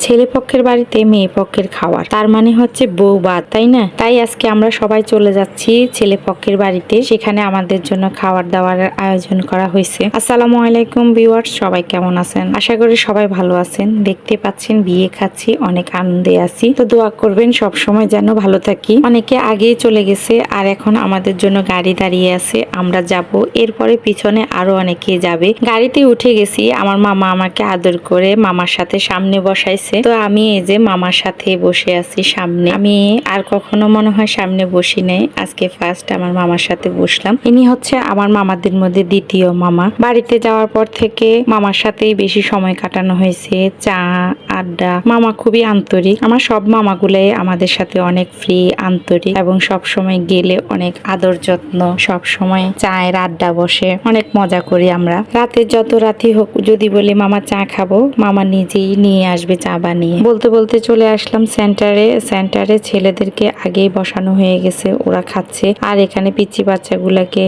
ছেলে পক্ষের বাড়িতে মেয়ে পক্ষের খাবার, তার মানে হচ্ছে বউ ভাত, তাই না? তাই আজকে আমরা সবাই চলে যাচ্ছি ছেলে পক্ষের বাড়িতে। সেখানে আমাদের জন্য খাবার দাবার আয়োজন করা হয়েছে। আসসালামু আলাইকুম ভিউয়ার্স, সবাই কেমন আছেন? আশা করি সবাই ভালো আছেন। দেখতে পাচ্ছেন বিয়ে খাচ্ছি, অনেক আনন্দে আছি। তো দোয়া করবেন সব সময় যেন ভালো থাকি। অনেকে আগেই চলে গেছে আর এখন আমাদের জন্য গাড়ি দাঁড়িয়ে আছে, আমরা যাব। এরপরে পিছনে আরো অনেকে যাবে। গাড়িতে উঠে গেছি, আমার মামা আমাকে আদর করে মামার সাথে সামনে বসাইছে। তো আমি এই যে মামার সাথে বসে আছি সামনে। আমি আর কখনো মনে হয় সামনে বসি নাই, আজকে ফার্স্ট আমার মামার সাথে বসলাম। ইনি হচ্ছে আমার মামাদের মধ্যে দ্বিতীয় মামা। বাড়িতে যাওয়ার পর থেকে মামার সাথেই বেশি সময় কাটানো হয়েছে, চা আড্ডা। মামা খুবই আন্তরিক, আমার সব মামাগুলাই আমাদের সাথে অনেক ফ্রি, আন্তরিক এবং সব সময় গেলে অনেক আদর যত্ন, সব সময় চায়ের আড্ডা বসে, অনেক মজা করি আমরা। রাতে যত রাতি হোক, যদি বলি মামা চা খাবো, মামা নিজেই নিয়ে আসবে চা বানিয়ে। বলতে বলতে চলে আসলাম সেন্টারে ছেলেদেরকে আগেই বসানো হয়ে গেছে, ওরা খাচ্ছে। আর এখানে পিচ্চি বাচ্চাগুলাকে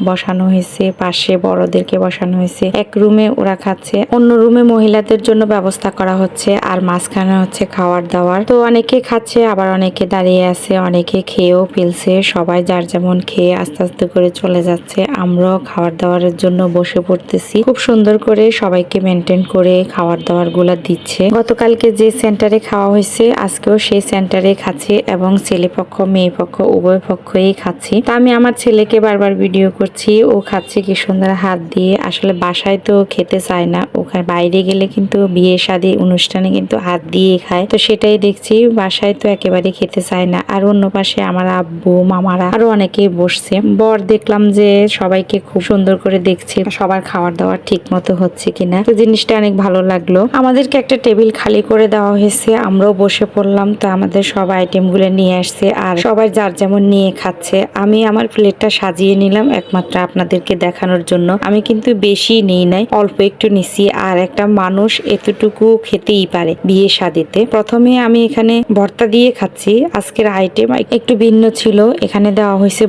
বসানো হয়েছে, পাশে বড়দেরকে বসানো হয়েছে। এক রুমে ওরা খাচ্ছে, অন্য রুমে মহিলাদের জন্য ব্যবস্থা করা হচ্ছে, আর মাঝখানে হচ্ছে খাওয়ার দাওয়ার। তো অনেকে খাচ্ছে, আবার অনেকে দাঁড়িয়ে আছে, অনেকে খেয়েও ফেলছে। সবাই যার যেমন খেয়ে আস্তে আস্তে করে চলে যাচ্ছে। আমরাও খাবার দাবারের জন্য বসে পড়তেছি। খুব সুন্দর করে সবাইকে মেনটেন করে খাবার দাবার গুলা দিচ্ছে। গতকালকে যে সেন্টারে খাওয়া হয়েছে, আজকেও সেই সেন্টারে খাচ্ছি এবং ছেলে পক্ষ মেয়ে পক্ষ উভয় পক্ষই খাচ্ছি। তো আমি আমার ছেলেকে বারবার ভিডিও করছি, ও খাচ্ছে কি সুন্দর হাত দিয়ে। আসলে বাসায় তো খেতে চায় না, ওখানে বাইরে গেলে কিন্তু বিয়ে শাদী অনুষ্ঠানে কিন্তু হাত দিয়ে খায়। তো সেটাই দেখছি, বাসায় তো একেবারে খেতে চায় না। আর অন্য পাশে আমার আব্বু মামারা আরো অনেকেই বসছে। বর দেখলাম যে সবাইকে খুব সুন্দর করে দেখছে, সবার খাবার দাবার ঠিক মতো হচ্ছে কিনা। তো জিনিসটা অনেক ভালো লাগলো। আমাদেরকে একটা টেবিল খালি করে দেওয়া হয়েছে, আমরাও বসে পড়লাম। তো আমাদের সব আইটেম গুলো নিয়ে আসছে আর সবাই যার যেমন নিয়ে খাচ্ছে। আমি আমার প্লেটটা সাজিয়ে নিলাম একমাত্র আপনাদেরকে দেখানোর জন্য। আমি কিন্তু বেশি নেই নাই, অল্প একটু নিছি। আর একটা মানুষ এতটুকু খেতেই পারে বিয়ে শাদিতে। প্রথমে আমি এখানে ভর্তা দিয়ে খাচ্ছি। আজকের আইটেম একটু ভিন্ন ছিল, এখানে দেওয়া হয়েছে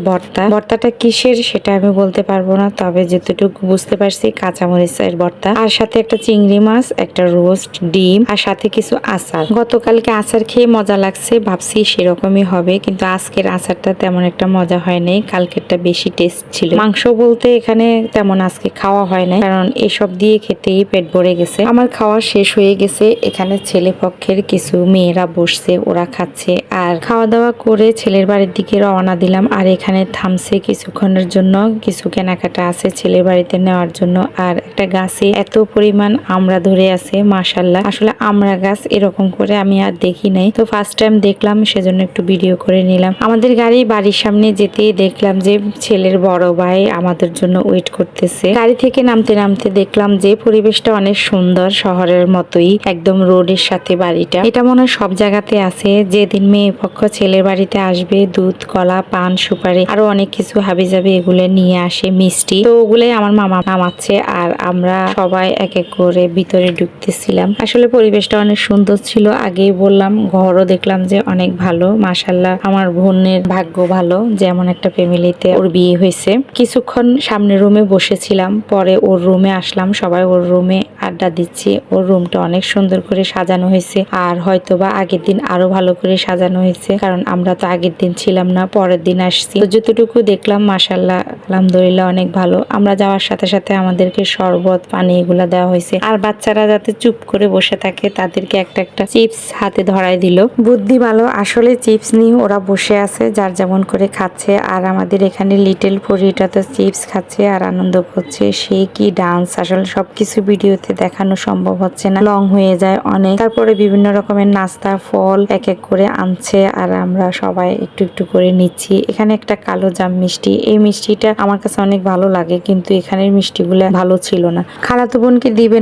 ভর্তাটা কিসের সেটা আমি বলতে পারবো না, তবে যেতটুকু বুঝতে পারছি কাঁচামরিচের ভর্তা, আর সাথে একটা চিংড়ি মাছ, একটা রোস্ট ডিম, আর সাথে কিছু আচার। গতকালকে আচার খেয়ে মজা লাগছে, ভাবছি সেরকমই হবে, কিন্তু আজকের আচারটা তেমন একটা মজা হয় নাই, কালকেরটা বেশি টেস্ট ছিল। মাংস বলতে এখানে তেমন আজকে খাওয়া হয় নাই, কারণ এসব দিয়ে খেতেই পেট ভরে গেছে। আমার খাওয়া শেষ হয়ে গেছে। এখানে ছেলে পক্ষের কিছু মেয়েরা বসছে, ওরা খাচ্ছে। আর খাওয়া দাওয়া করে ছেলের বাড়ির দিকে রওনা দিলাম। আর এখানে থামছে কিছুক্ষণের জন্য, কিছু কেনাকাটা আছে ছেলের বাড়িতে নেওয়ার জন্য। আর একটা গাছে এত পরিমাণ আমড়া ধরে আছে, মাশাআল্লাহ। আসলে আমড়া গাছ এরকম করে আমি আর দেখি নাই, তো ফার্স্ট টাইম দেখলাম, সেজন্য একটু ভিডিও করে নিলাম। আমাদের গাড়ি বাড়ির সামনে যেতেই দেখলাম যে ছেলের বড় ভাই আমাদের জন্য ওয়েট করতেছে। গাড়ি থেকে নামতে নামতে দেখলাম যে পরিবেশটা অনেক সুন্দর, শহরের মতোই, একদম রোডের সাথে বাড়িটা। এটা মনে হয় সব জায়গাতে আছে। যেদিন মেয়ে পক্ষ ছেলের বাড়িতে আসবে, দুধ কলা পান সুপারি আরো অনেক কিছু হাবি জাবি এগুলো নিয়ে আসে, মিষ্টি। তো ওগুলোই আমার মামা নামাচ্ছে আর আমরা সবাই এক এক করে ভিতরে ঢুকতেছিলাম। আসলে পরিবেশটা অনেক সুন্দর ছিল। আগেই বললাম, ঘরও দেখলাম যে অনেক ভালো, মাশাআল্লাহ। আমার বোনের ভাগ্য ভালো, যেমন একটা ফ্যামিলিতে ওর বিয়ে হয়েছে। কিছুক্ষণ সামনে রুমে বসেছিলাম, পরে ওর রুমে আসলাম, সবাই ওর রুমে আড্ডা দিচ্ছি। ওর রুমটা অনেক সুন্দর করে সাজানো হয়েছে, আর হয়তোবা আগের দিন আরো ভালো করে সাজানো হয়েছে, কারণ আমরা তো আগের দিন ছিলাম না, পরের দিন আসছি। তো যতটুকু দেখলাম মাশাআল্লাহ আলহামদুলিল্লাহ অনেক ভালো। আমরা যাওয়ার সাথে সাথে আমাদেরকে শরবত পানি এগুলা দেওয়া হয়েছে। আর বাচ্চারা যাতে চুপ করে বসে থাকে, তাদেরকে একটা একটা চিপস হাতে ধরাই দিল। বুদ্ধি ভালো, আসলে চিপস নিয়ে ওরা বসে আছে, যার যেমন করে খাচ্ছে। আর আমাদের এখানে লিটল পরিটা তো চিপস খাচ্ছে আর আনন্দ করছে। সে কি ডান্স, আসলে সবকিছু ভিডিওতে দেখানো সম্ভব হচ্ছে না, লং হয়ে যায় অনেক। তারপরে বিভিন্ন রকমের নাস্তা ফল এক এক করে আনছে, আর আমরা সবাই একটু একটু করে নিচ্ছি। এখানে একটা কালো জাম মিষ্টি, এই মিষ্টিটা আমার কাছে অনেক ভালো লাগে, কিন্তু এখানের মিষ্টিগুলো ভালো ছিল না। খালাতো বোনকে দিবে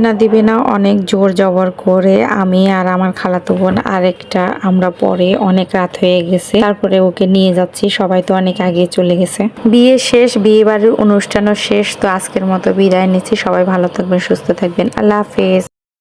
না অনেক জোর জবর করে আমি আর আমার খালাতো বোন আরেকটা আমরা পরে, অনেক রাত হয়ে গেছে, তারপরে ওকে নিয়ে যাচ্ছি। সবাই তো অনেক আগে চলে গেছে। বিয়ে শেষ, বিয়ে বাড়ির অনুষ্ঠানও শেষ। তো আজকের মতো বিদায় নিচ্ছি। সবাই ভালো থাকবেন, সুস্থ থাকবেন, আল্লাহ হাফেজ।